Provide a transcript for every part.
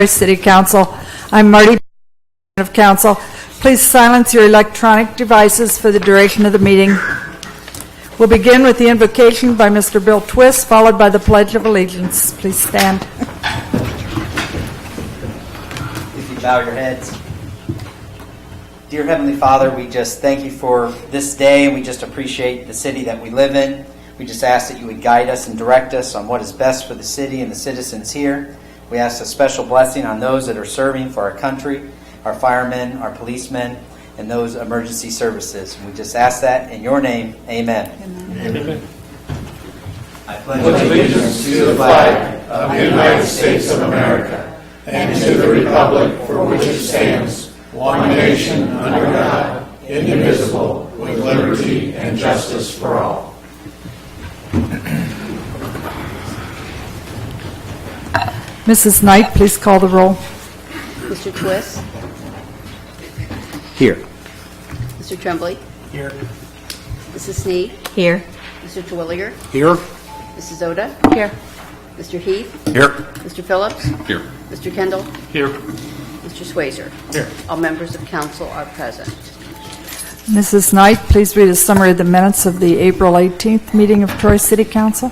City Council. I'm Marty of Council. Please silence your electronic devices for the duration of the meeting. We'll begin with the invocation by Mr. Bill Twist, followed by the Pledge of Allegiance. Please stand. If you bow your heads. Dear Heavenly Father, we just thank you for this day, and we just appreciate the city that we live in. We just ask that you would guide us and direct us on what is best for the city and the citizens here. We ask a special blessing on those that are serving for our country, our firemen, our policemen, and those emergency services. We just ask that in your name. Amen. Amen. I pledge Allegiance to the flag of the United States of America and to the republic for which it stands, one nation under God, indivisible, with liberty and justice for all. Mrs. Knight, please call the roll. Mr. Twist? Here. Mr. Tremblay? Here. Mrs. Sneed? Here. Mr. Terwilliger? Here. Mrs. Oda? Here. Mr. Heath? Here. Mr. Phillips? Here. Mr. Kendall? Here. Mr. Swazer? Here. All members of council are present. Mrs. Knight, please read a summary of the minutes of the April 18th meeting of Troy City Council.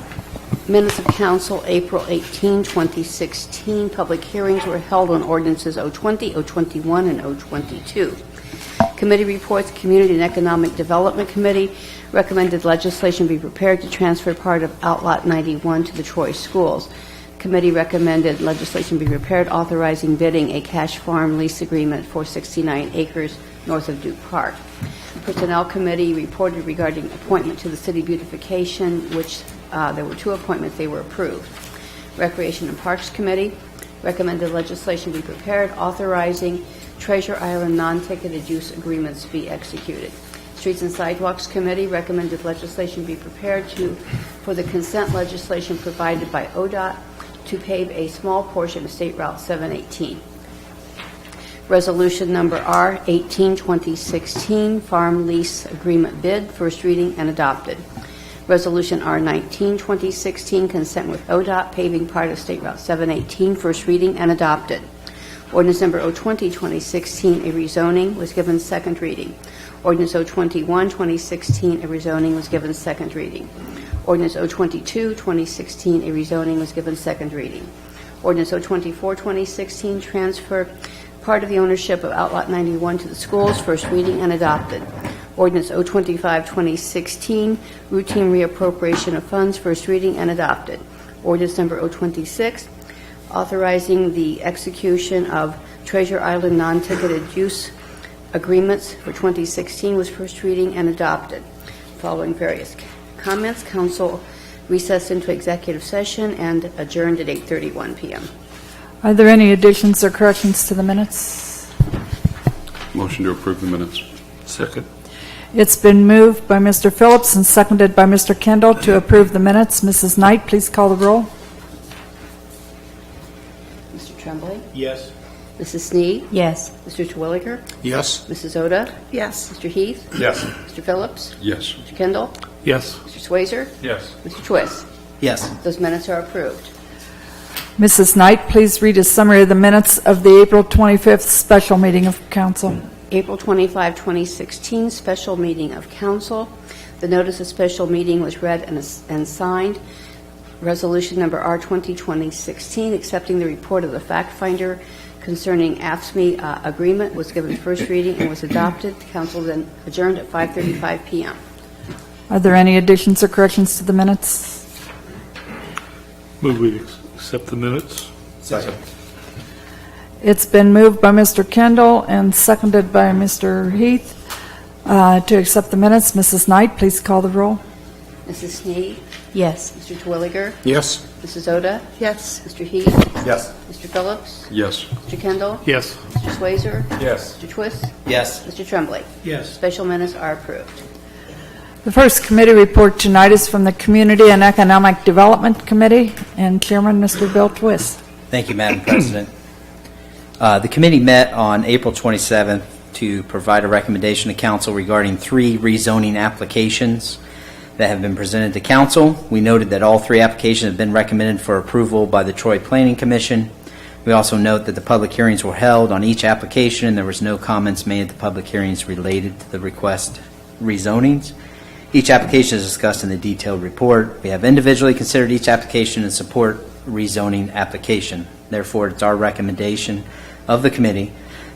Minutes of council, April 18, 2016. Public hearings were held on ordinances 020, 021, and 022. Committee reports. Community and Economic Development Committee recommended legislation be prepared to transfer part of Outlot 91 to the Troy schools. Committee recommended legislation be prepared authorizing bidding a cash farm lease agreement for 69 acres north of Duke Park. Personnel Committee reported regarding appointment to the City Beautification, which there were 2 appointments. They were approved. Recreation and Parks Committee recommended legislation be prepared authorizing Treasure Island non-ticketed use agreements be executed. Streets and Sidewalks Committee recommended legislation be prepared for the consent legislation provided by ODOT to pave a small portion of State Route 718. Resolution number R-18, 2016, Farm Lease Agreement Bid, first reading and adopted. Resolution R-19, 2016, Consent with ODOT, paving part of State Route 718, first reading and adopted. Ordinance number O-20, 2016, a rezoning, was given second reading. Ordinance O-21, 2016, a rezoning, was given second reading. Ordinance O-22, 2016, a rezoning, was given second reading. Ordinance O-24, 2016, transfer part of the ownership of Outlot 91 to the schools, first reading and adopted. Ordinance O-25, 2016, routine reappropriation of funds, first reading and adopted. Ordinance number O-26, authorizing the execution of Treasure Island non-ticketed use agreements for 2016, was first reading and adopted. Following various comments, council recessed into executive session and adjourned at 8:31 p.m. Are there any additions or corrections to the minutes? Motion to approve the minutes. Second. It's been moved by Mr. Phillips and seconded by Mr. Kendall to approve the minutes. Mrs. Knight, please call the roll. Mr. Tremblay? Yes. Mrs. Sneed? Yes. Mr. Terwilliger? Yes. Mrs. Oda? Yes. Mr. Heath? Yes. Mr. Phillips? Yes. Mr. Kendall? Yes. Mr. Swazer? Yes. Mr. Twist? Yes. Those minutes are approved. Mrs. Knight, please read a summary of the minutes of the April 25th special meeting of council. April 25, 2016, special meeting of council. The notice of special meeting was read and signed. Resolution number R-20, 2016, accepting the report of the fact finder concerning AFSCME agreement, was given first reading and was adopted. The council then adjourned at 5:35 p.m. Are there any additions or corrections to the minutes? Move we accept the minutes. Second. It's been moved by Mr. Kendall and seconded by Mr. Heath to accept the minutes. Mrs. Knight, please call the roll. Mrs. Sneed? Yes. Mr. Terwilliger? Yes. Mrs. Oda? Yes. Mr. Heath? Yes. Mr. Phillips? Yes. Mr. Kendall? Yes. Mr. Swazer? Yes. Mr. Twist? Yes. Mr. Tremblay? Yes. Special minutes are approved. The first committee report tonight is from the Community and Economic Development Committee and Chairman Mr. Bill Twist. Thank you, Madam President. The committee met on April 27th to provide a recommendation to council regarding 3 rezoning applications that have been presented to council. We noted that all 3 applications have been recommended for approval by the Troy Planning Commission. We also note that the public hearings were held on each application, and there was no comments made at the public hearings related to the request rezonings. Each application is discussed in the detailed report. We have individually considered each application and support rezoning application. Therefore, it's our recommendation of the committee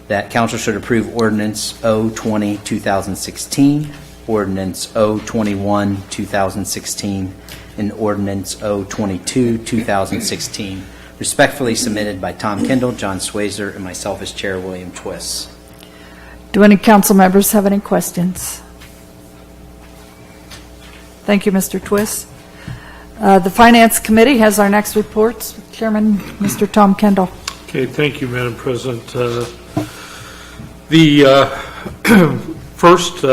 that council should approve Ordinance 020-2016, Ordinance 021-2016, and Ordinance 022-2016, respectfully submitted by Tom Kendall, John Swazer, and myself as Chair, William Twiss. Do any council members have any questions? Thank you, Mr. Twiss. The Finance Committee has our next reports. Chairman, Mr. Tom Kendall. Okay, thank you, Madam President. The first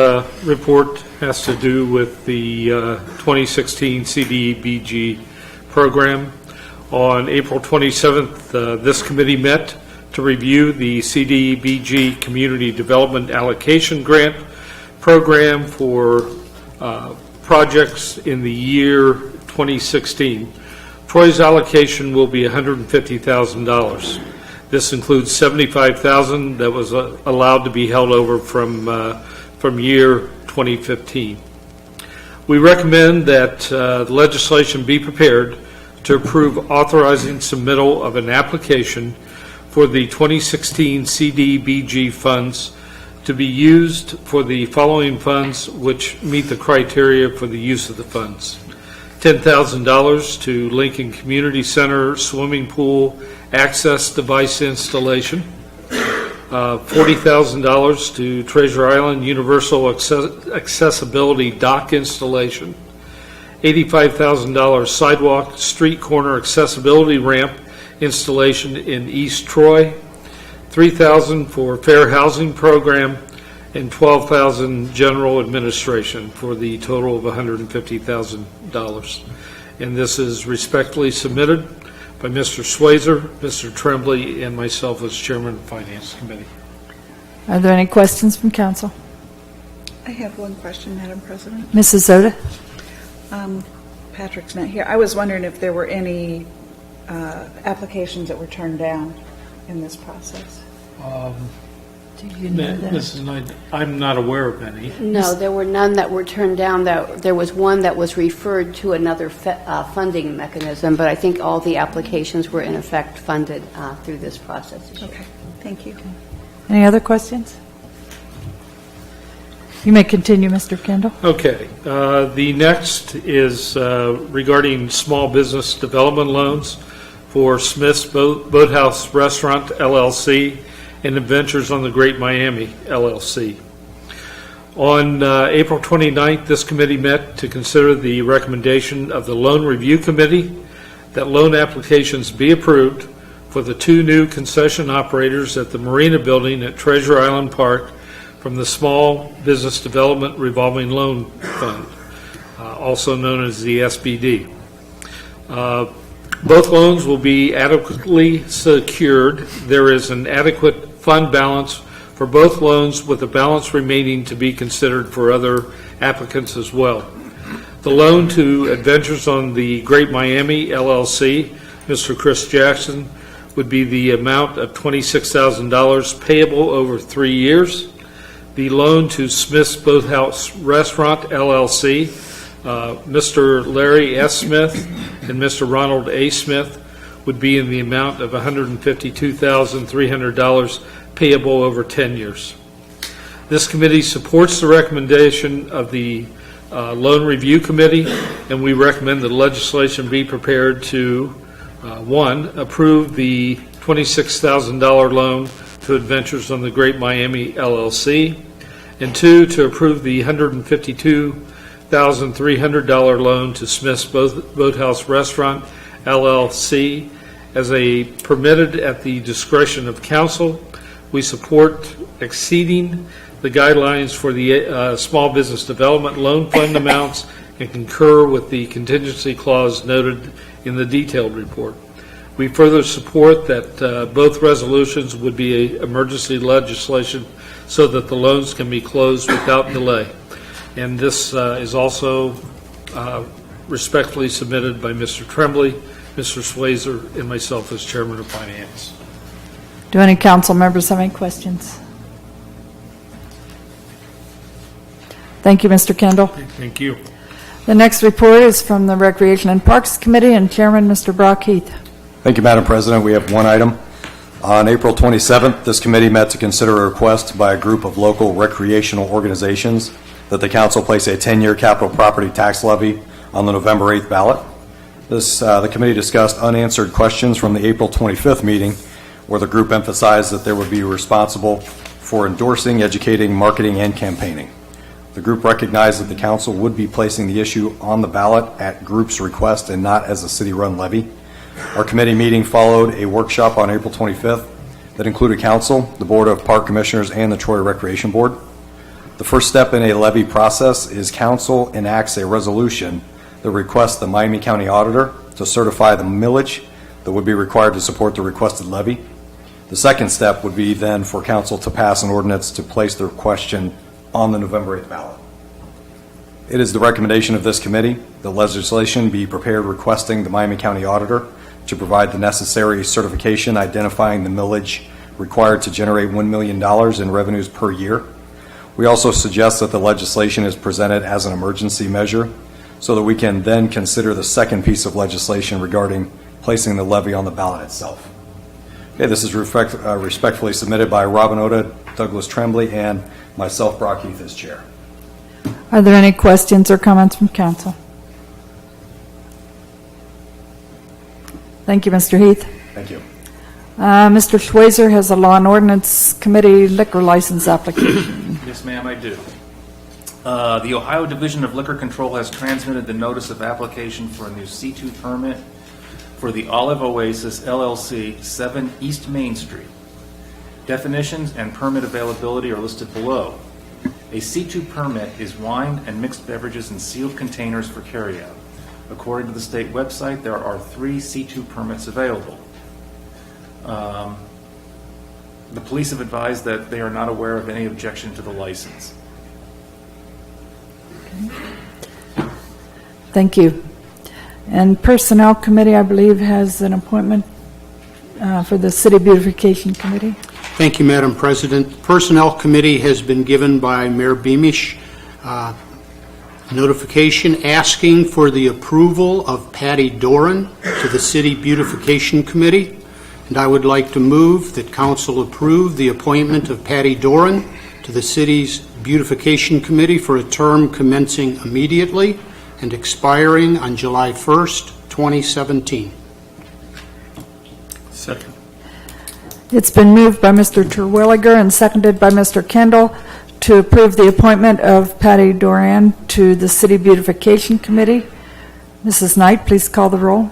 report has to do with the 2016 CDBG program. On April 27th, this committee met to review the CDBG Community Development Allocation Grant Program for projects in the year 2016. Troy's allocation will be $150,000. This includes $75,000 that was allowed to be held over from year 2015. We recommend that the legislation be prepared to approve authorizing submittal of an application for the 2016 CDBG funds to be used for the following funds which meet the criteria for the use of the funds. $10,000 to Lincoln Community Center swimming pool access device installation, $40,000 to Treasure Island Universal Accessibility Dock installation, $85,000 sidewalk street corner accessibility ramp installation in East Troy, $3,000 for fair housing program, and $12,000 general administration for the total of $150,000. And this is respectfully submitted by Mr. Swazer, Mr. Tremblay, and myself as Chairman of the Finance Committee. Are there any questions from council? I have one question, Madam President. Mrs. Zoda? Patrick's not here. I was wondering if there were any applications that were turned down in this process. Do you know that? Mrs. Knight, I'm not aware of any. No, there were none that were turned down. There was one that was referred to another funding mechanism, but I think all the applications were in effect funded through this process. Okay, thank you. Any other questions? You may continue, Mr. Kendall. Okay. The next is regarding small business development loans for Smith's Boathouse Restaurant, LLC, and Adventures on the Great Miami, LLC. On April 29th, this committee met to consider the recommendation of the Loan Review Committee that loan applications be approved for the two new concession operators at the Marina Building at Treasure Island Park from the Small Business Development Revolving Loan Fund, also known as the SBD. Both loans will be adequately secured. There is an adequate fund balance for both loans, with a balance remaining to be considered for other applicants as well. The loan to Adventures on the Great Miami, LLC, Mr. Chris Jackson, would be the amount of $26,000 payable over 3 years. The loan to Smith's Boathouse Restaurant, LLC, Mr. Larry S. Smith and Mr. Ronald A. Smith, would be in the amount of $152,300 payable over 10 years. This committee supports the recommendation of the Loan Review Committee, and we recommend that legislation be prepared to, one, approve the $26,000 loan to Adventures on the Great Miami, LLC, and two, to approve the $152,300 loan to Smith's Boathouse Restaurant, LLC, as a permitted at the discretion of council. We support exceeding the guidelines for the Small Business Development Loan Fund amounts and concur with the contingency clause noted in the detailed report. We further support that both resolutions would be emergency legislation so that the loans can be closed without delay. And this is also respectfully submitted by Mr. Tremblay, Mr. Swazer, and myself as Chairman of Finance. Do any council members have any questions? Thank you, Mr. Kendall. Thank you. The next report is from the Recreation and Parks Committee and Chairman, Mr. Brock Heath. Thank you, Madam President. We have one item. On April 27th, this committee met to consider a request by a group of local recreational organizations that the council place a 10-year capital property tax levy on the November 8th ballot. The committee discussed unanswered questions from the April 25th meeting, where the group emphasized that they would be responsible for endorsing, educating, marketing, and campaigning. The group recognized that the council would be placing the issue on the ballot at group's request and not as a city-run levy. Our committee meeting followed a workshop on April 25th that included council, the Board of Park Commissioners, and the Troy Recreation Board. The first step in a levy process is council enacts a resolution that requests the Miami County Auditor to certify the millage that would be required to support the requested levy. The second step would be then for council to pass an ordinance to place the question on the November 8th ballot. It is the recommendation of this committee that legislation be prepared requesting the Miami County Auditor to provide the necessary certification identifying the millage required to generate $1 million in revenues per year. We also suggest that the legislation is presented as an emergency measure so that we can then consider the second piece of legislation regarding placing the levy on the ballot itself. Okay, this is respectfully submitted by Robin Oda, Douglas Tremblay, and myself, Brock Heath, as chair. Are there any questions or comments from council? Thank you, Mr. Heath. Thank you. Mr. Schweizer has a Law and Ordinance Committee liquor license application. Yes, ma'am, I do. The Ohio Division of Liquor Control has transmitted the notice of application for a new C2 permit for the Olive Oasis LLC, 7 East Main Street. Definitions and permit availability are listed below. A C2 permit is wine and mixed beverages in sealed containers for carryout. According to the state website, there are 3 C2 permits available. The police have advised that they are not aware of any objection to the license. Thank you. And Personnel Committee, I believe, has an appointment for the City Beautification Committee. Thank you, Madam President. Personnel Committee has been given by Mayor Beamish notification asking for the approval of Patty Doran to the City Beautification Committee. And I would like to move that Council approve the appointment of Patty Doran to the City's Beautification Committee for a term commencing immediately and expiring on July 1st, 2017. Second. It's been moved by Mr. Terwilliger and seconded by Mr. Kendall to approve the appointment of Patty Doran to the City Beautification Committee. Mrs. Knight, please call the roll.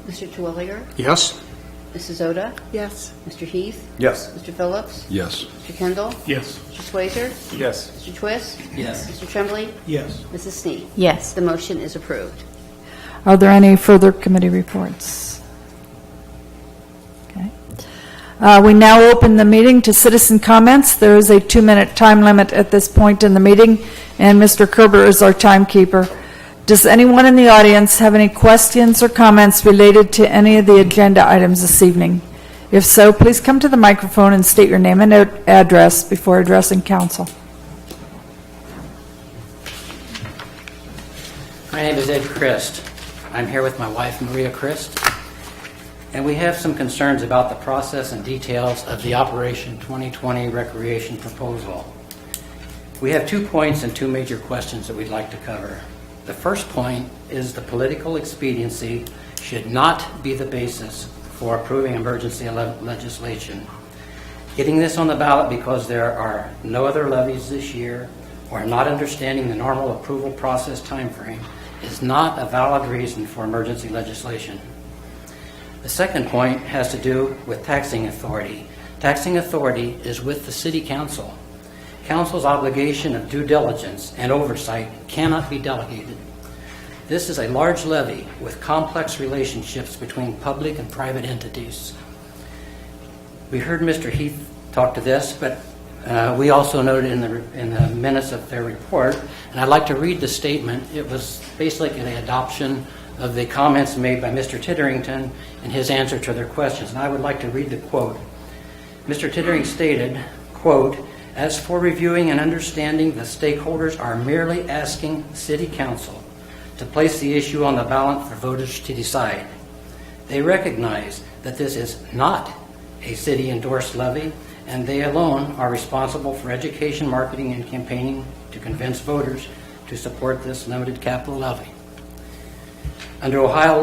Mr. Terwilliger? Yes? Mrs. Oda? Yes. Mr. Heath? Yes. Mr. Phillips? Yes. Mr. Kendall? Yes. Mr. Swayzer? Yes. Mr. Twist? Yes. Mr. Tremblay? Yes. Mrs. Snead? Yes. The motion is approved. Are there any further committee reports? Okay. We now open the meeting to citizen comments. There is a 2-minute time limit at this point in the meeting, and Mr. Kerber is our timekeeper. Does anyone in the audience have any questions or comments related to any of the agenda items this evening? If so, please come to the microphone and state your name and address before addressing council. My name is Ed Christ. I'm here with my wife, Maria Christ, and we have some concerns about the process and details of the Operation 2020 Recreation Proposal. We have 2 points and 2 major questions that we'd like to cover. The first point is the political expediency should not be the basis for approving emergency legislation. Getting this on the ballot because there are no other levies this year or not understanding the normal approval process timeframe is not a valid reason for emergency legislation. The second point has to do with taxing authority. Taxing authority is with the City Council. Council's obligation of due diligence and oversight cannot be delegated. This is a large levy with complex relationships between public and private entities. We heard Mr. Heath talk to this, but we also noted in the minutes of their report, and I'd like to read the statement. It was basically an adoption of the comments made by Mr. Titterington and his answer to their questions, and I would like to read the quote. Mr. Tittering stated, quote, "As for reviewing and understanding, the stakeholders are merely asking City Council to place the issue on the ballot for voters to decide. They recognize that this is not a city-endorsed levy, and they alone are responsible for education, marketing, and campaigning to convince voters to support this limited capital levy. Under Ohio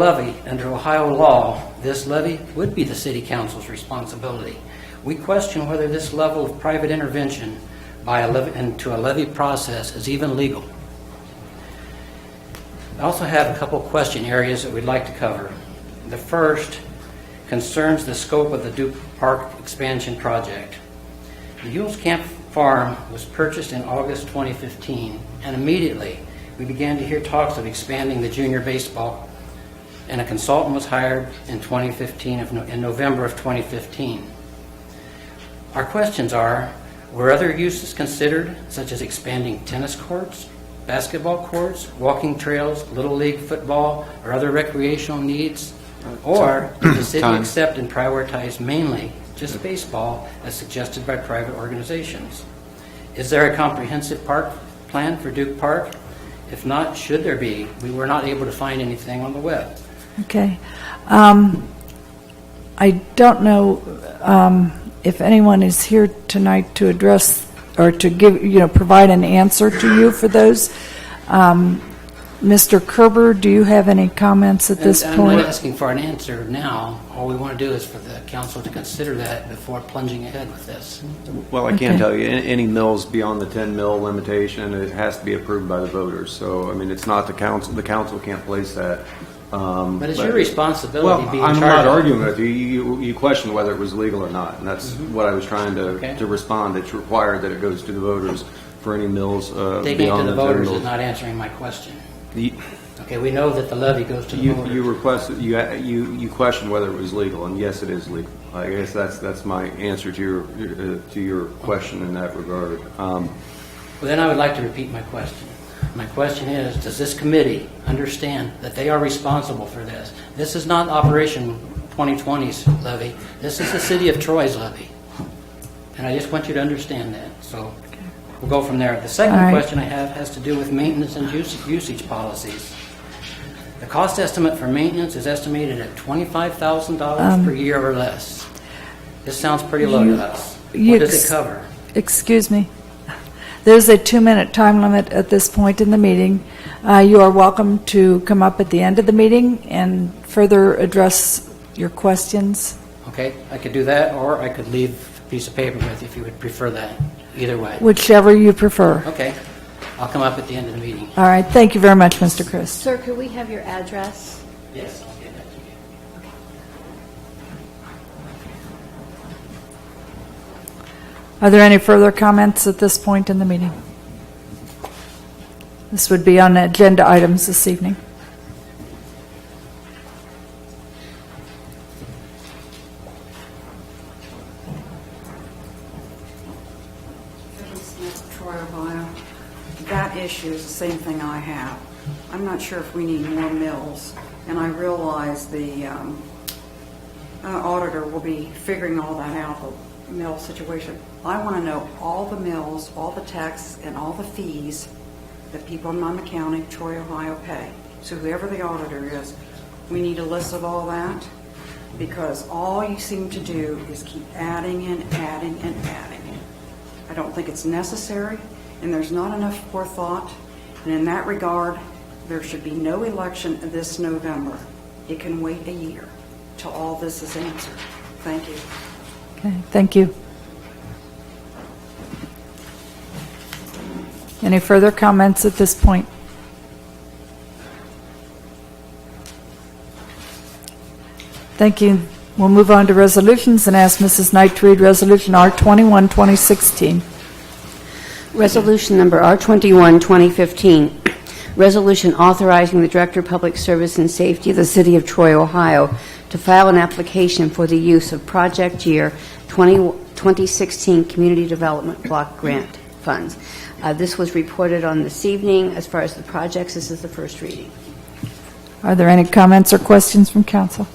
law, this levy would be the City Council's responsibility. We question whether this level of private intervention into a levy process is even legal." I also have a couple question areas that we'd like to cover. The first concerns the scope of the Duke Park expansion project. The Ewell's Camp Farm was purchased in August 2015, and immediately we began to hear talks of expanding the junior baseball, and a consultant was hired in November of 2015. Our questions are, were other uses considered, such as expanding tennis courts, basketball courts, walking trails, Little League football, or other recreational needs? Or did the city accept and prioritize mainly just baseball as suggested by private organizations? Is there a comprehensive park plan for Duke Park? If not, should there be? We were not able to find anything on the web. Okay. I don't know if anyone is here tonight to address or to give, provide an answer to you for those. Mr. Kerber, do you have any comments at this I'm point? not asking for an answer now. All we want to do is for the council to consider that before plunging ahead with this. Well, I can Okay. tell you, any mills beyond the 10 mil limitation, it has to be approved by the voters. So, I mean, it's not the council can't place that. But it's your responsibility to be in I'm charge not of it. arguing with you. You questioned whether it was legal or not, and that's what I was trying Okay. to respond. It's required that it goes to the voters for any mills Taking it to beyond the the 10 voters mills. is not answering my question. You- Okay, we know that the levy goes to the voters. You requested, you questioned whether it was legal, and yes, it is legal. I guess that's my answer to your question in that regard. Well, then I would like to repeat my question. My question is, does this committee understand that they are responsible for this? This is not Operation 2020's levy. This is the City of Troy's levy. And I just want you to understand that. So we'll go from there. The second All right. question I have has to do with maintenance and usage policies. The cost estimate for maintenance is estimated at $25,000 per year or less. This sounds pretty low to us. What does it cover? Excuse me. There's a 2-minute time limit at this point in the meeting. You are welcome to come up at the end of the meeting and further address your questions. Okay, I could do that, or I could leave a piece of paper with you if you would prefer that. Either way. Whichever you prefer. Okay, I'll come up at the end of the meeting. All right, thank you very much, Mr. Christ. Sir, could we have your address? Yes, I'll get that to you. Are there any further comments at this point in the meeting? This would be on agenda items this evening. Smith, Troy, Ohio. That issue is the same thing I have. I'm not sure if we need more mills, and I realize the auditor will be figuring all that out, the mill situation. I want to know all the mills, all the taxes, and all the fees that people in Monmouth County, Troy, Ohio pay. So whoever the auditor is, we need a list of all that, because all you seem to do is keep adding and adding and adding. I don't think it's necessary, and there's not enough forethought. And in that regard, there should be no election this November. It can wait a year till all this is answered. Thank you. Okay, thank you. Any further comments at this point? Thank you. We'll move on to resolutions and ask Mrs. Knight to read Resolution R21, 2016. Resolution number R21, 2015. Resolution authorizing the Director of Public Service and Safety of the City of Troy, Ohio, to file an application for the use of Project Year 2016 Community Development Block Grant funds. This was reported on this evening. As far as the projects, this is the first reading. Are there any comments or questions from council?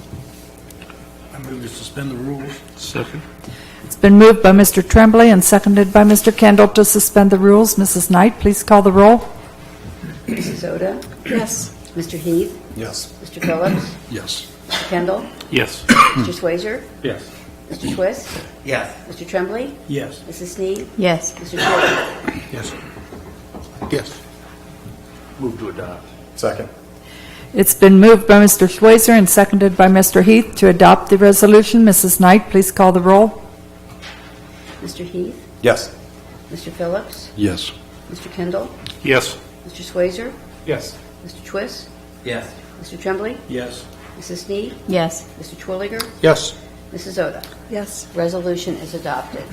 I move to suspend the rules. Second. It's been moved by Mr. Tremblay and seconded by Mr. Kendall to suspend the rules. Mrs. Knight, please call the roll. Mrs. Oda? Yes. Mr. Heath? Yes. Mr. Phillips? Yes. Mr. Kendall? Yes. Mr. Swazer? Yes. Mr. Twist? Yes. Mr. Tremblay? Yes. Mrs. Sneed? Yes. Mr. Twilliger? Yes. Yes. Move to adopt. Second. It's been moved by Mr. Schweizer and seconded by Mr. Heath to adopt the resolution. Mrs. Knight, please call the roll. Mr. Heath? Yes. Mr. Phillips? Yes. Mr. Kendall? Yes. Mr. Swazer? Yes. Mr. Twist? Yes. Mr. Tremblay? Yes. Mrs. Sneed? Yes. Mr. Twilliger? Yes. Mrs. Oda? Yes. Resolution is adopted.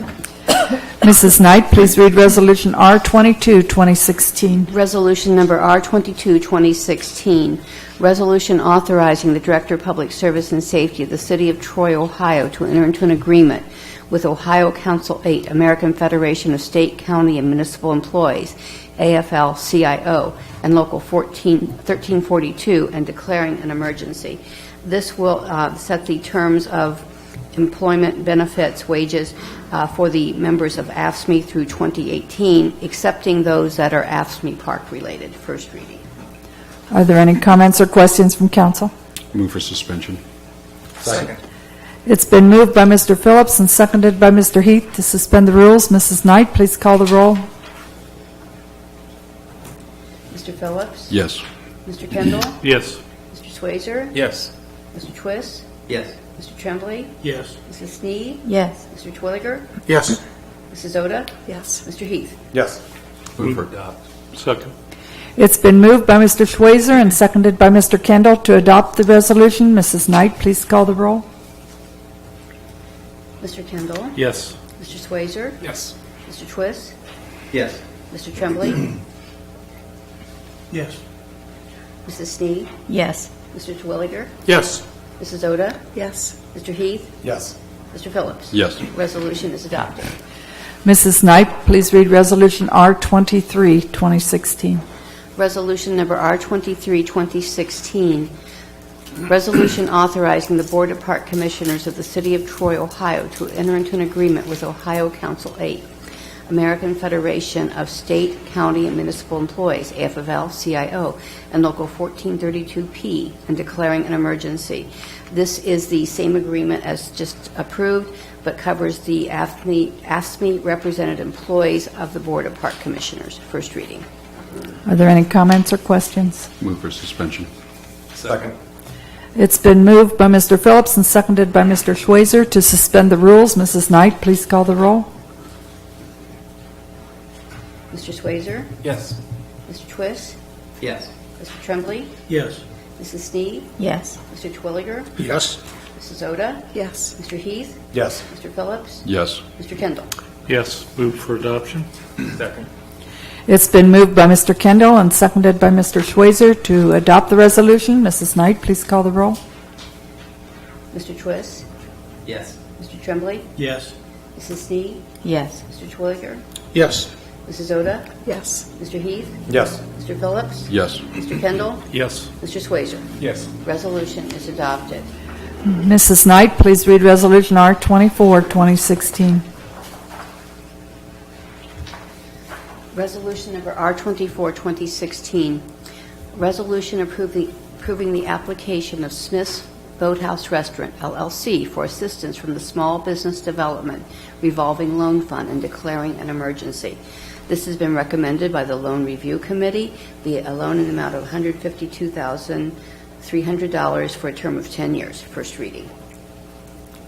Mrs. Knight, please read Resolution R22, 2016. Resolution number R22, 2016, resolution authorizing the Director of Public Service and Safety of the City of Troy, Ohio, to enter into an agreement with Ohio Council 8, American Federation of State, County, and Municipal Employees, AFL-CIO, and Local 1342, and declaring an emergency. This will set the terms of employment, benefits, wages for the members of AFSCME through 2018, excepting those that are AFSCME Park related. First reading. Are there any comments or questions from council? Move for suspension. Second. It's been moved by Mr. Phillips and seconded by Mr. Heath to suspend the rules. Mrs. Knight, please call the roll. Mr. Phillips? Yes. Mr. Kendall? Yes. Mr. Swazer? Yes. Mr. Twist? Yes. Mr. Tremblay? Yes. Mrs. Sneed? Yes. Mr. Twilliger? Yes. Mrs. Oda? Yes. Mr. Heath? Yes. Move for adopt. Second. It's been moved by Mr. Schweizer and seconded by Mr. Kendall to adopt the resolution. Mrs. Knight, please call the roll. Mr. Kendall? Yes. Mr. Swazer? Yes. Mr. Twist? Yes. Mr. Tremblay? Yes. Mrs. Sneed? Yes. Mr. Twilliger? Yes. Mrs. Oda? Yes. Mr. Heath? Yes. Mr. Phillips? Yes. Resolution is adopted. Mrs. Knight, please read Resolution R23, 2016. Resolution number R23, 2016, resolution authorizing the Board of Park Commissioners of the City of Troy, Ohio, to enter into an agreement with Ohio Council 8, American Federation of State, County, and Municipal Employees, AFL-CIO, and Local 1432P, and declaring an emergency. This is the same agreement as just approved, but covers the AFSCME represented employees of the Board of Park Commissioners. First reading. Are there any comments or questions? Move for suspension. Second. It's been moved by Mr. Phillips and seconded by Mr. Schweizer to suspend the rules. Mrs. Knight, please call the roll. Mr. Swazer? Yes. Mr. Twist? Yes. Mr. Tremblay? Yes. Mrs. Sneed? Yes. Mr. Twilliger? Yes. Mrs. Oda? Yes. Mr. Heath? Yes. Mr. Phillips? Yes. Mr. Kendall? Yes. Move for adoption. Second. It's been moved by Mr. Kendall and seconded by Mr. Schweizer to adopt the resolution. Mrs. Knight, please call the roll. Mr. Twist? Yes. Mr. Tremblay? Yes. Mrs. Sneed? Yes. Mr. Twilliger? Yes. Mrs. Oda? Yes. Mr. Heath? Yes. Mr. Phillips? Yes. Mr. Kendall? Yes. Mr. Swazer? Yes. Resolution is adopted. Mrs. Knight, please read Resolution R24, 2016. Resolution number R24, 2016, resolution approving the application of Smith's Boathouse Restaurant, LLC, for assistance from the Small Business Development Revolving Loan Fund and declaring an emergency. This has been recommended by the Loan Review Committee, be a loan in the amount of $152,300 for a term of 10 years. First reading.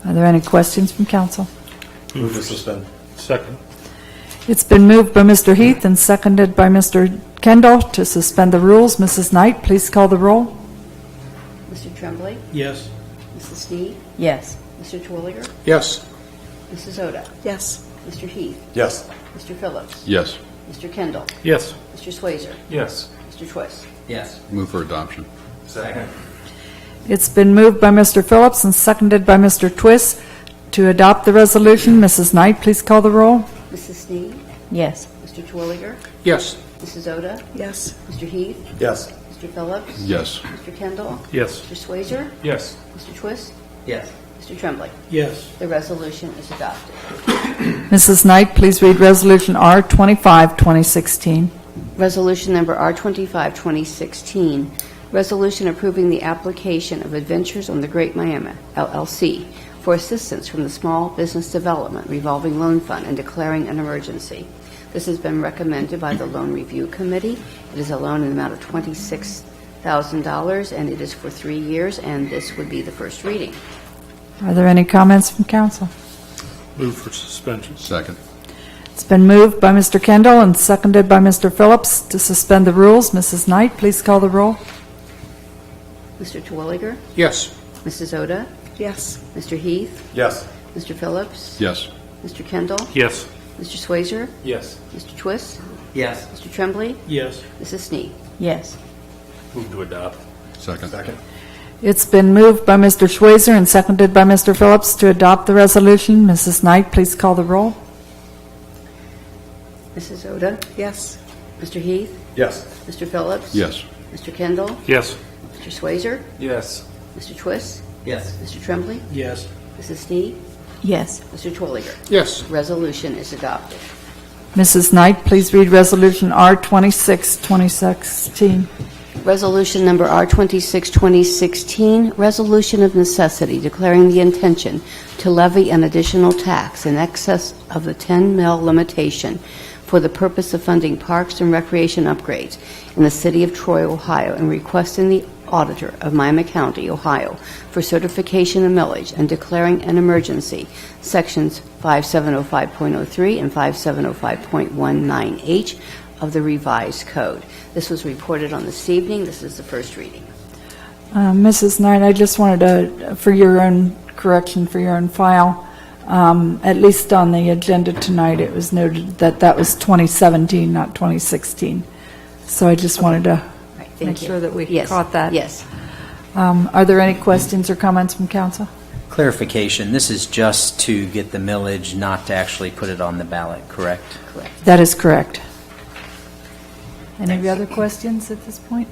Are there any questions from council? Move to suspend. Second. It's been moved by Mr. Heath and seconded by Mr. Kendall to suspend the rules. Mrs. Knight, please call the roll. Mr. Tremblay? Yes. Mrs. Sneed? Yes. Mr. Twilliger? Yes. Mrs. Oda? Yes. Mr. Heath? Yes. Mr. Phillips? Yes. Mr. Kendall? Yes. Mr. Swazer? Yes. Mr. Twist? Yes. Move for adoption. Second. It's been moved by Mr. Phillips and seconded by Mr. Twist to adopt the resolution. Mrs. Knight, please call the roll. Mrs. Sneed? Yes. Mr. Twilliger? Yes. Mrs. Oda? Yes. Mr. Heath? Yes. Mr. Phillips? Yes. Mr. Kendall? Yes. Mr. Swazer? Yes. Mr. Twist? Yes. Mr. Tremblay. Yes. The resolution is adopted. Mrs. Knight, please read Resolution R 25, 2016. Resolution number R25, 2016, resolution approving the application of Adventures on the Great Miami, LLC, for assistance from the Small Business Development Revolving Loan Fund and declaring an emergency. This has been recommended by the Loan Review Committee. It is a loan in the amount of $26,000, and it is for 3 years, and this would be the first reading. Are there any comments from council? Move for suspension. Second. It's been moved by Mr. Kendall and seconded by Mr. Phillips to suspend the rules. Mrs. Knight, please call the roll. Mr. Terwilliger? Yes. Mrs. Oda? Yes. Mr. Heath? Yes. Mr. Phillips? Yes. Mr. Kendall? Yes. Mr. Swazer? Yes. Mr. Twist? Yes. Mr. Tremblay? Yes. Mrs. Snee? Yes. Move to adopt. Second. It's been moved by Mr. Schweizer and seconded by Mr. Phillips to adopt the resolution. Mrs. Knight, please call the roll. Mrs. Oda? Yes. Mr. Heath? Yes. Mr. Phillips? Yes. Mr. Kendall? Yes. Mr. Swazer? Yes. Mr. Twist? Yes. Mr. Tremblay? Yes. Mrs. Snee? Yes. Mr. Twilliger? Yes. Resolution is adopted. Mrs. Knight, please read Resolution R 26, 2016. Resolution number R26, 2016, resolution of necessity declaring the intention to levy an additional tax in excess of the 10 mil limitation for the purpose of funding parks and recreation upgrades in the city of Troy, Ohio, and requesting the auditor of Miami County, Ohio, for certification of millage and declaring an emergency, sections 5705.03 and 5705.19H of the revised code. This was reported on this evening. This is the first reading. Mrs. Knight, I just wanted to, for your own correction, for your own file, at least on the agenda tonight, it was noted that that was 2017, not 2016. So I just wanted to Right, thank make you. sure that we Yes, caught that. Yes. Are there any questions or comments from council? Clarification, this is just to get the millage, not to actually put it on the ballot, correct? Correct. That is correct. Any other questions at this point?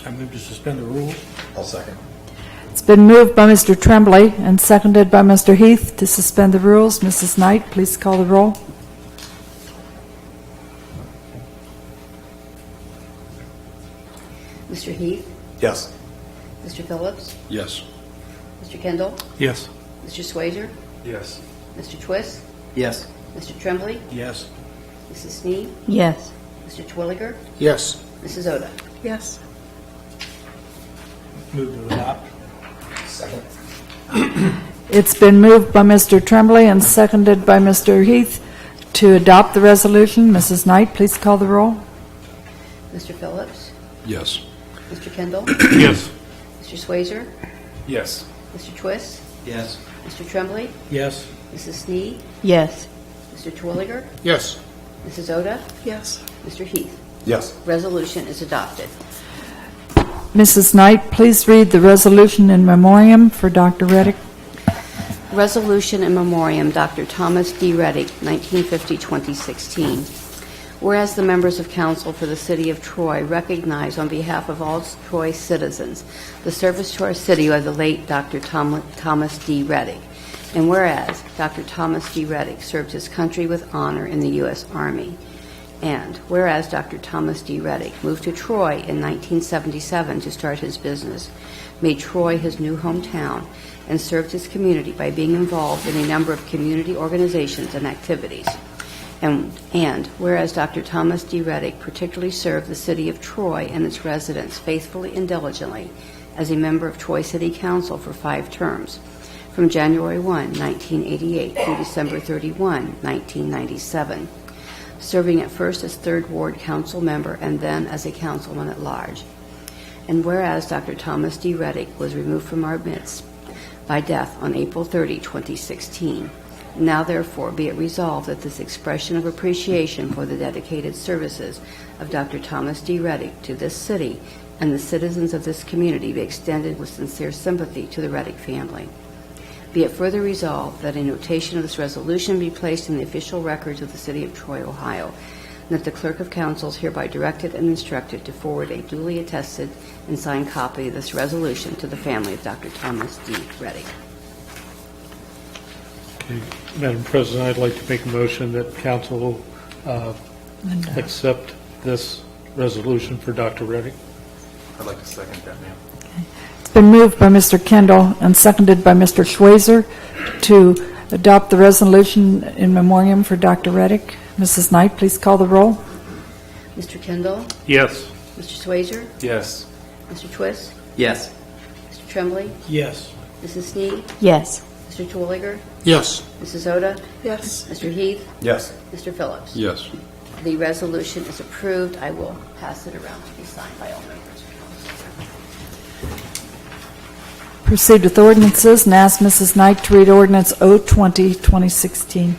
I move to suspend the rules. I'll second. It's been moved by Mr. Tremblay and seconded by Mr. Heath to suspend the rules. Mrs. Knight, please call the roll. Mr. Heath? Yes. Mr. Phillips? Yes. Mr. Kendall? Yes. Mr. Swazer? Yes. Mr. Twist? Yes. Mr. Tremblay? Yes. Mrs. Snee? Yes. Mr. Twilliger? Yes. Mrs. Oda? Yes. Move to adopt. Second. It's been moved by Mr. Tremblay and seconded by Mr. Heath to adopt the resolution. Mrs. Knight, please call the roll. Mr. Phillips? Yes. Mr. Kendall? Yes. Mr. Swazer? Yes. Mr. Twist? Yes. Mr. Tremblay? Yes. Mrs. Snee? Yes. Mr. Twilliger? Yes. Mrs. Oda? Yes. Mr. Heath? Yes. Resolution is adopted. Mrs. Knight, please read the resolution in memoriam for Dr. Reddick. Resolution in memoriam, Dr. Thomas D. Reddick, 1950-2016. Whereas the members of council for the city of Troy recognize on behalf of all Troy citizens the service to our city by the late Dr. Thomas D. Reddick. And whereas Dr. Thomas D. Reddick served his country with honor in the U.S. Army. And whereas Dr. Thomas D. Reddick moved to Troy in 1977 to start his business, made Troy his new hometown, and served his community by being involved in a number of community organizations and activities. And whereas Dr. Thomas D. Reddick particularly served the city of Troy and its residents faithfully and diligently as a member of Troy City Council for 5 terms, from January 1, 1988 through December 31, 1997, serving at first as 3rd Ward Council member and then as a councilman at large. And whereas Dr. Thomas D. Reddick was removed from our midst by death on April 30, 2016, now therefore be it resolved that this expression of appreciation for the dedicated services of Dr. Thomas D. Reddick to this city and the citizens of this community be extended with sincere sympathy to the Reddick family. Be it further resolved that a notation of this resolution be placed in the official records of the city of Troy, Ohio, and that the clerk of council is hereby directed and instructed to forward a duly attested and signed copy of this resolution to the family of Dr. Thomas D. Reddick. Madam President, I'd like to make a motion that council accept this resolution for Dr. Reddick. I'd like to second that, ma'am. It's been moved by Mr. Kendall and seconded by Mr. Schweizer to adopt the resolution in memoriam for Dr. Reddick. Mrs. Knight, please call the roll. Mr. Kendall? Yes. Mr. Swazer? Yes. Mr. Twist? Yes. Mr. Tremblay? Yes. Mrs. Snead? Yes. Mr. Twilliger? Yes. Mrs. Oda? Yes. Mr. Heath? Yes. Mr. Phillips? Yes. The resolution is approved. I will pass it around to be signed by all members. Proceed with ordinances and ask Mrs. Knight to read ordinance 020, 2016.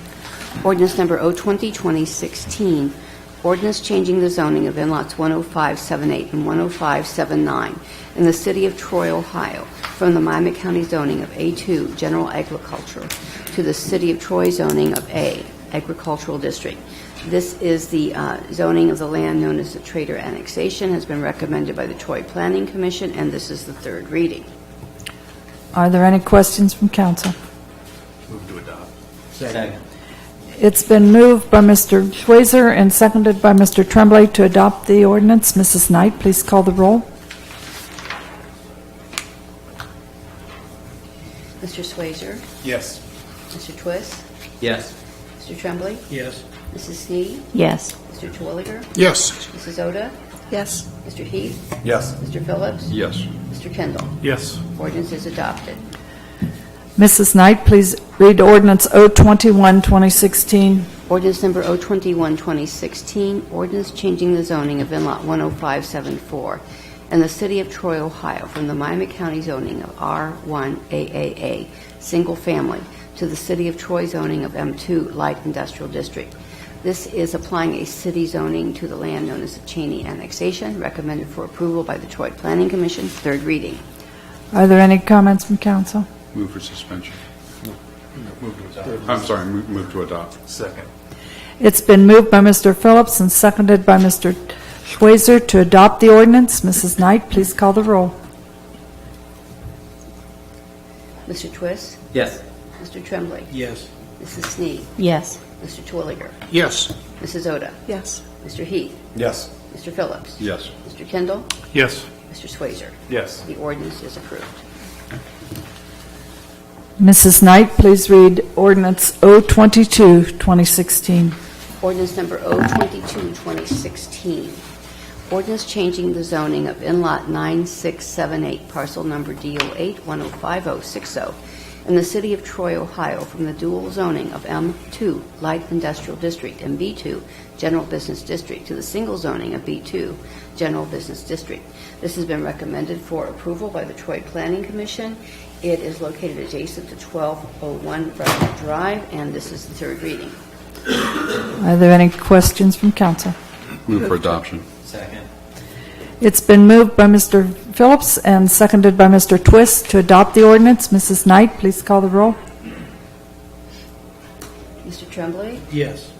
Ordinance number 020, 2016, ordinance changing the zoning of in-lots 10578 and 10579 in the city of Troy, Ohio, from the Miami County zoning of A2, General Agriculture, to the city of Troy zoning of A, Agricultural District. This is the zoning of the land known as the Trader Annexation, has been recommended by the Troy Planning Commission, and this is the third reading. Are there any questions from council? Move to adopt. Second. It's been moved by Mr. Schweizer and seconded by Mr. Tremblay to adopt the ordinance. Mrs. Knight, please call the roll. Mr. Swazer? Yes. Mr. Twist? Yes. Mr. Tremblay? Yes. Mrs. Snead? Yes. Mr. Twilliger? Yes. Mrs. Oda? Yes. Mr. Heath? Yes. Mr. Phillips? Yes. Mr. Kendall? Yes. Ordinance is adopted. Mrs. Knight, please read ordinance 021, 2016. Ordinance number 021, 2016, ordinance changing the zoning of in-lot 10574 in the city of Troy, Ohio, from the Miami County zoning of R1AAA, single family, to the city of Troy zoning of M2, light industrial district. This is applying a city zoning to the land known as the Cheney Annexation, recommended for approval by the Troy Planning Commission, third reading. Are there any comments from council? Move for suspension. I'm sorry, move to adopt. Second. It's been moved by Mr. Phillips and seconded by Mr. Schweizer to adopt the ordinance. Mrs. Knight, please call the roll. Mr. Twist? Yes. Mr. Tremblay? Yes. Mrs. Snead? Yes. Mr. Twilliger? Yes. Mrs. Oda? Yes. Mr. Heath? Yes. Mr. Phillips? Yes. Mr. Kendall? Yes. Mr. Swazer? Yes. The ordinance is approved. Mrs. Knight, please read ordinance 022, 2016. Ordinance number 022, 2016. Ordinance changing the zoning of in-lot 9678, parcel number DO8 105060, in the city of Troy, Ohio, from the dual zoning of M2, light industrial district, and B2, general business district, to the single zoning of B2, general business district. This has been recommended for approval by the Troy Planning Commission. It is located adjacent to 1201 Fresno Drive, and this is the third reading. Are there any questions from council? Move for adoption. Second. It's been moved by Mr. Phillips and seconded by Mr. Twist to adopt the ordinance. Mrs. Knight, please call the roll. Mr. Tremblay? Yes.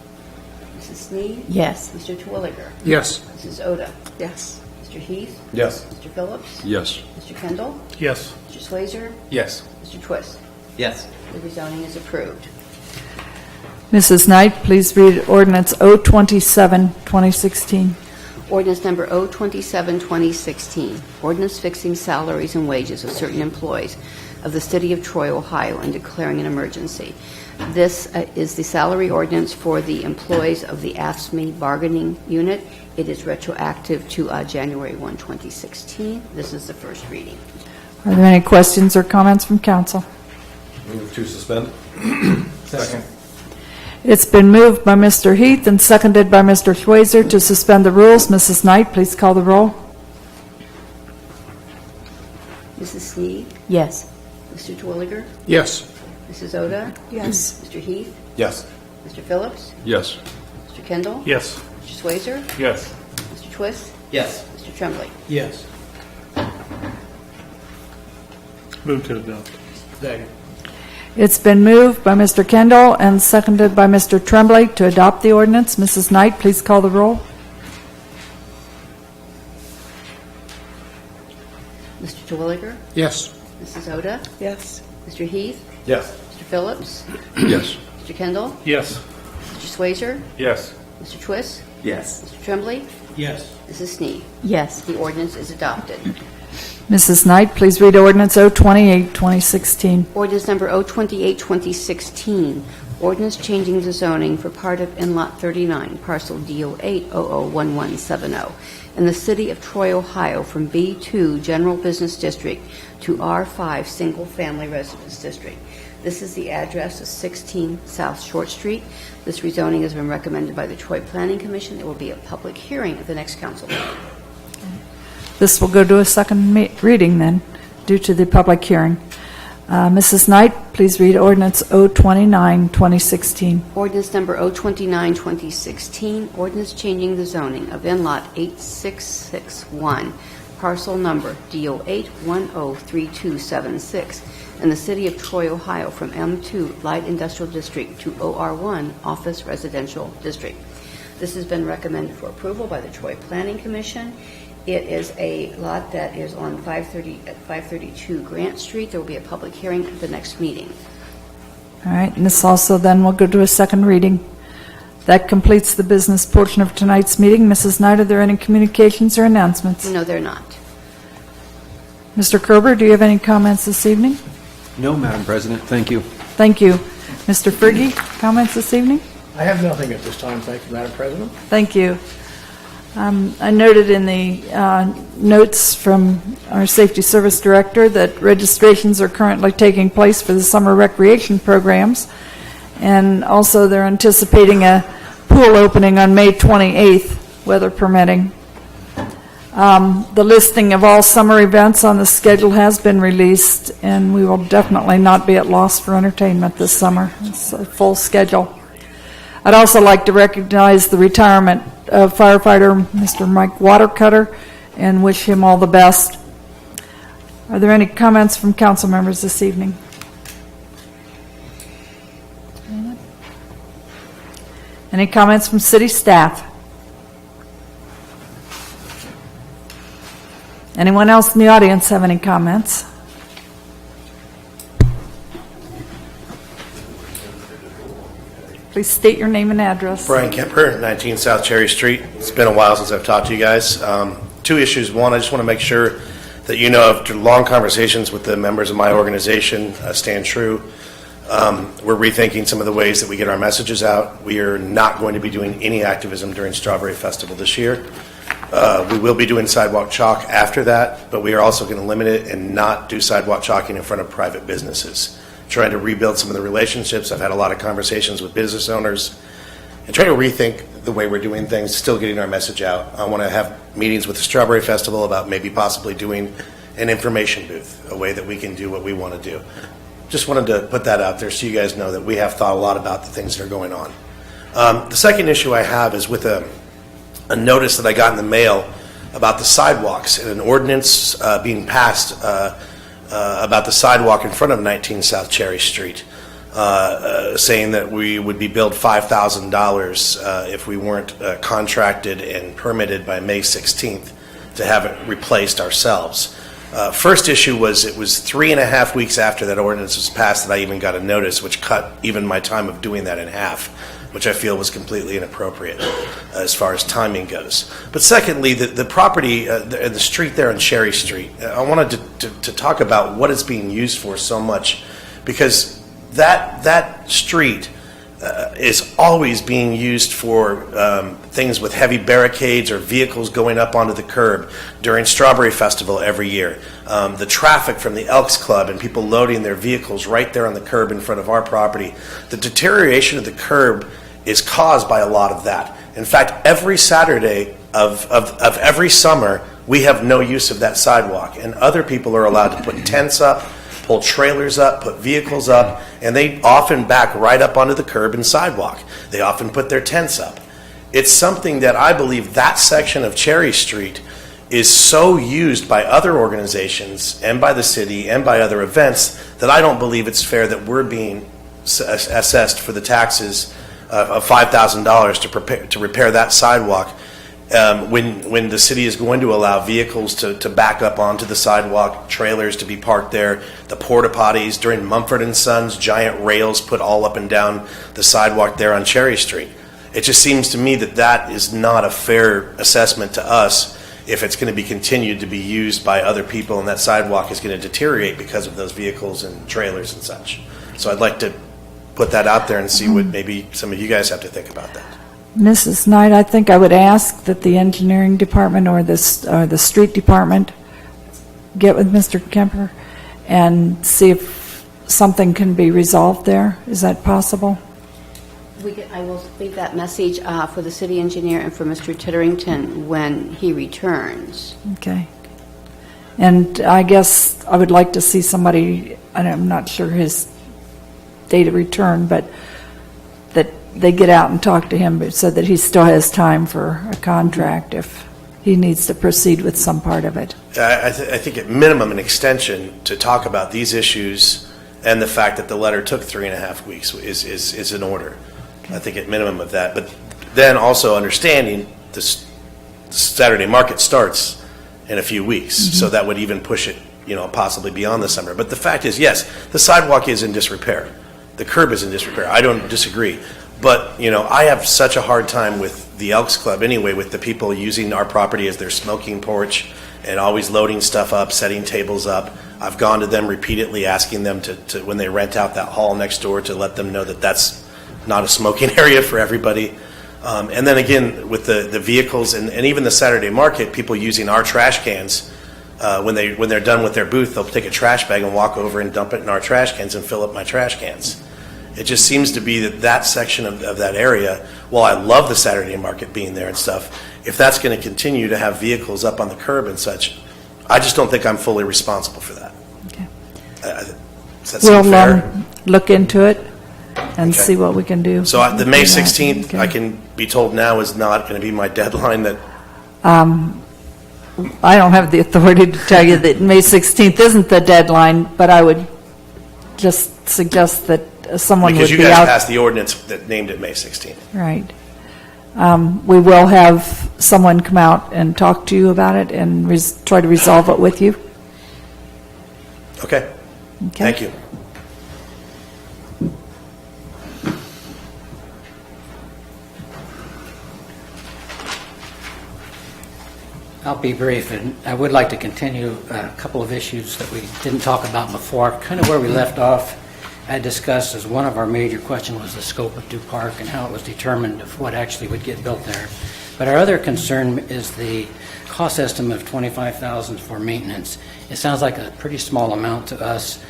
Mrs. Snead? Yes. Mr. Twilliger? Yes. Mrs. Oda? Yes. Mr. Heath? Yes. Mr. Phillips? Yes. Mr. Kendall? Yes. Mr. Swazer? Yes. Mr. Twist? Yes. The rezoning is approved. Mrs. Knight, please read ordinance 027, 2016. Ordinance number 027, 2016. Ordinance fixing salaries and wages of certain employees of the city of Troy, Ohio, and declaring an emergency. This is the salary ordinance for the employees of the AFSCME bargaining unit. It is retroactive to January 1, 2016. This is the first reading. Are there any questions or comments from council? Move to suspend. Second. It's been moved by Mr. Heath and seconded by Mr. Schweizer to suspend the rules. Mrs. Knight, please call the roll. Mrs. Snead? Yes. Mr. Twilliger? Yes. Mrs. Oda? Yes. Mr. Heath? Yes. Mr. Phillips? Yes. Mr. Kendall? Yes. Mr. Swazer? Yes. Mr. Twist? Yes. Mr. Tremblay? Yes. Move to adopt. Second. It's been moved by Mr. Kendall and seconded by Mr. Tremblay to adopt the ordinance. Mrs. Knight, please call the roll. Mr. Twilliger? Yes. Mrs. Oda? Yes. Mr. Heath? Yes. Mr. Phillips? Yes. Mr. Kendall? Yes. Mr. Swazer? Yes. Mr. Twist? Yes. Mr. Tremblay? Yes. Mrs. Snee. Yes. The ordinance is adopted. Mrs. Knight, please read ordinance 028, 2016. Ordinance number 028, 2016, ordinance changing the zoning for part of Inlot 39, parcel DO8001170, in the city of Troy, Ohio, from B2 General Business District to R5 Single Family Residence District. This is the address of 16 South Short Street. This rezoning has been recommended by the Troy Planning Commission. There will be a public hearing at the next council meeting. This will go to a second reading then, due to the public hearing. Mrs. Knight, please read ordinance 029, 2016. Ordinance number 029, 2016, ordinance changing the zoning of Inlot 8661, parcel number DO8103276, in the city of Troy, Ohio, from M2 Light Industrial District to OR1 Office Residential District. This has been recommended for approval by the Troy Planning Commission. It is a lot that is on 532 Grant Street. There will be a public hearing at the next meeting. All right, and this also then will go to a second reading. That completes the business portion of tonight's meeting. Mrs. Knight, are there any communications or announcements? No, they're not. Mr. Kerber, do you have any comments this evening? No, Madam President, thank you. Thank you. Mr. Fergie, comments this evening? I have nothing at this time, thank you, Madam President. Thank you. I noted in the notes from our Safety Service Director that registrations are currently taking place for the summer recreation programs, and also they're anticipating a pool opening on May 28th, weather permitting. The listing of all summer events on the schedule has been released, and we will definitely not be at loss for entertainment this summer. It's a full schedule. I'd also like to recognize the retirement of firefighter Mr. Mike Watercutter and wish him all the best. Are there any comments from council members this evening? Any comments from city staff? Anyone else in the audience have any comments? Please state your name and address. Brian Kemper, 19 South Cherry Street. It's been a while since I've talked to you guys. Two issues. One, I just want to make sure that you know after long conversations with the members of my organization, Stand True, we're rethinking some of the ways that we get our messages out. We are not going to be doing any activism during Strawberry Festival this year. We will be doing sidewalk chalk after that, but we are also going to limit it and not do sidewalk chalking in front of private businesses. Trying to rebuild some of the relationships. I've had a lot of conversations with business owners and trying to rethink the way we're doing things, still getting our message out. I want to have meetings with the Strawberry Festival about maybe possibly doing an information booth, a way that we can do what we want to do. Just wanted to put that out there so you guys know that we have thought a lot about the things that are going on. The second issue I have is with a notice that I got in the mail about the sidewalks and an ordinance being passed about the sidewalk in front of 19 South Cherry Street, saying that we would be billed $5,000 if we weren't contracted and permitted by May 16th to have it replaced ourselves. First issue was it was 3.5 weeks after that ordinance was passed that I even got a notice, which cut even my time of doing that in half, which I feel was completely inappropriate as far as timing goes. But secondly, the property, the street there on Cherry Street, I wanted to talk about what it's being used for so much, because that street is always being used for things with heavy barricades or vehicles going up onto the curb during Strawberry Festival every year. The traffic from the Elks Club and people loading their vehicles right there on the curb in front of our property. The deterioration of the curb is caused by a lot of that. In fact, every Saturday of every summer, we have no use of that sidewalk, and other people are allowed to put tents up, pull trailers up, put vehicles up, and they often back right up onto the curb and sidewalk. They often put their tents up. It's something that I believe that section of Cherry Street is so used by other organizations and by the city and by other events that I don't believe it's fair that we're being assessed for the taxes of $5,000 to repair that sidewalk when the city is going to allow vehicles to back up onto the sidewalk, trailers to be parked there, the porta potties during Mumford and Sons, giant rails put all up and down the sidewalk there on Cherry Street. It just seems to me that that is not a fair assessment to us if it's going to be continued to be used by other people and that sidewalk is going to deteriorate because of those vehicles and trailers and such. So I'd like to put that out there and see what maybe some of you guys have to think about that. Mrs. Knight, I think I would ask that the engineering department or the street department get with Mr. Kemper and see if something can be resolved there. Is that possible? I will leave that message for the city engineer and for Mr. Titterington when he returns. Okay. And I guess I would like to see somebody, and I'm not sure his date of return, but that they get out and talk to him so that he still has time for a contract if he needs to proceed with some part of it. I think at minimum an extension to talk about these issues and the fact that the letter took 3.5 weeks is in order. I think at minimum of that. But then also understanding this Saturday market starts in a few weeks, so that would even push it, possibly beyond the summer. But the fact is, yes, the sidewalk is in disrepair. The curb is in disrepair. I don't disagree. But, I have such a hard time with the Elks Club anyway, with the people using our property as their smoking porch and always loading stuff up, setting tables up. I've gone to them repeatedly asking them to when they rent out that hall next door, to let them know that that's not a smoking area for everybody. And then again, with the vehicles and even the Saturday market, people using our trash cans, when they're done with their booth, they'll take a trash bag and walk over and dump it in our trash cans and fill up my trash cans. It just seems to be that section of that area, while I love the Saturday market being there and stuff, if that's going to continue to have vehicles up on the curb and such, I just don't think I'm fully responsible for that. Okay. Does that seem fair? Look into it and Okay. see what we can do. So the May with that. 16th, Okay. I can be told now, is not going to be my deadline. That I don't have the authority to tell you that May 16th isn't the deadline, but I would just suggest that someone would because you be guys out. passed the ordinance that named it May 16th. Right. We will have someone come out and talk to you about it and try to resolve it with you. Okay. Thank you. I'll be brief, and I would like to continue a couple of issues that we didn't talk about before. Kind of where we left off, I discussed as one of our major questions was the scope of Dew Park and how it was determined of what actually would get built there. But our other concern is the cost estimate of $25,000 for maintenance. It sounds like a pretty small amount to us,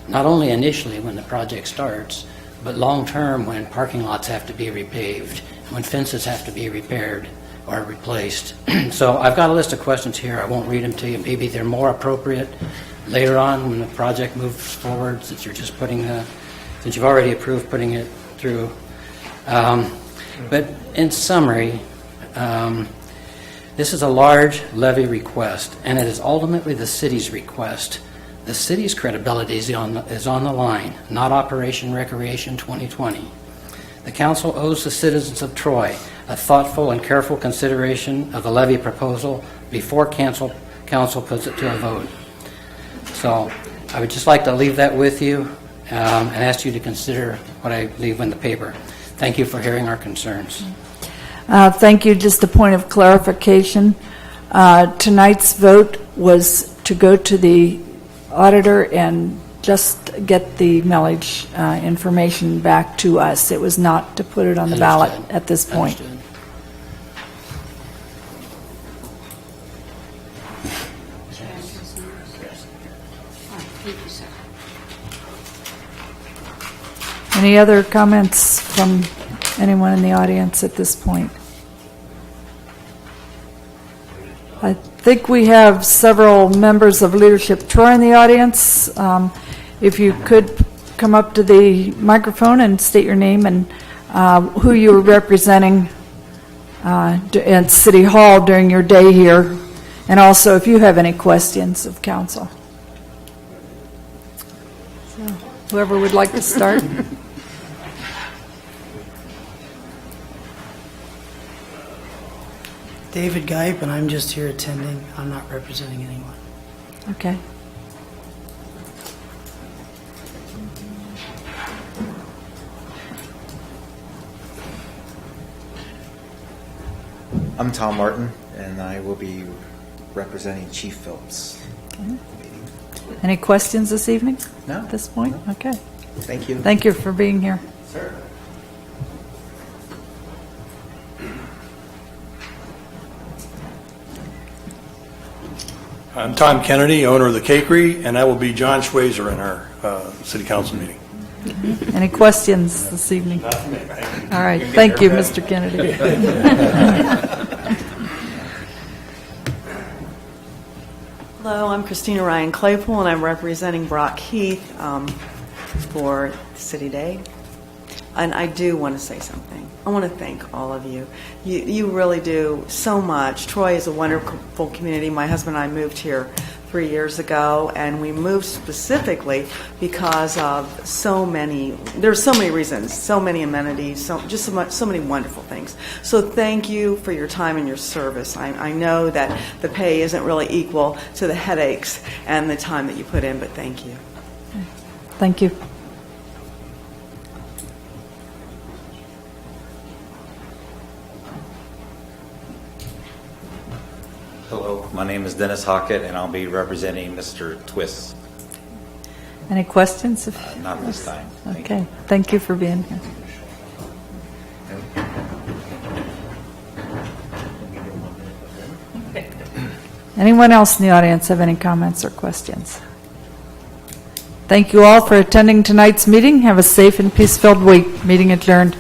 not only initially when the project starts, but long-term when parking lots have to be repaved, when fences have to be repaired or replaced. So I've got a list of questions here. I won't read them to you. Maybe they're more appropriate later on when the project moves forward, since since you've already approved putting it through. But in summary, this is a large levy request, and it is ultimately the city's request. The city's credibility is on the line, not Operation Recreation 2020. The council owes the citizens of Troy a thoughtful and careful consideration of the levy proposal before council puts it to a vote. So I would just like to leave that with you and ask you to consider what I leave in the paper. Thank you for hearing our concerns. Thank you. Just a point of clarification. Tonight's vote was to go to the auditor and just get the millage information back to us. It was not to put it on the ballot Understood. at this point. Understood. Any other comments from anyone in the audience at this point? I think we have several members of Leadership Troy in the audience. If you could come up to the microphone and state your name and who you're representing at City Hall during your day here, and also if you have any questions of council. So, whoever would like to start. David Geip, and I'm just here attending. I'm not representing anyone. Okay. I'm Tom Martin, and I will be representing Chief Phillips. Any questions this evening? No. At this point? Okay. Thank you. Thank you for being here. Sir. I'm Tom Kennedy, owner of the Cakery, and I will be John Schweizer in our city council meeting. Any questions this evening? Not for me, thank you. All right. Thank you, Mr. Kennedy. Hello, I'm Christina Ryan Claypool, and I'm representing Brock Heath for City Day. And I do want to say something. I want to thank all of you. You really do so much. Troy is a wonderful community. My husband and I moved here 3 years ago, and we moved specifically because of there's so many reasons, so many amenities, so many wonderful things. So thank you for your time and your service. I know that the pay isn't really equal to the headaches and the time that you put in, but thank you. Thank you. Hello, my name is Dennis Hockett, and I'll be representing Mr. Twist. Any questions? Not this time. Okay. Thank you for being here. Anyone else in the audience have any comments or questions? Thank you all for attending tonight's meeting. Have a safe and peace-filled week. Meeting adjourned.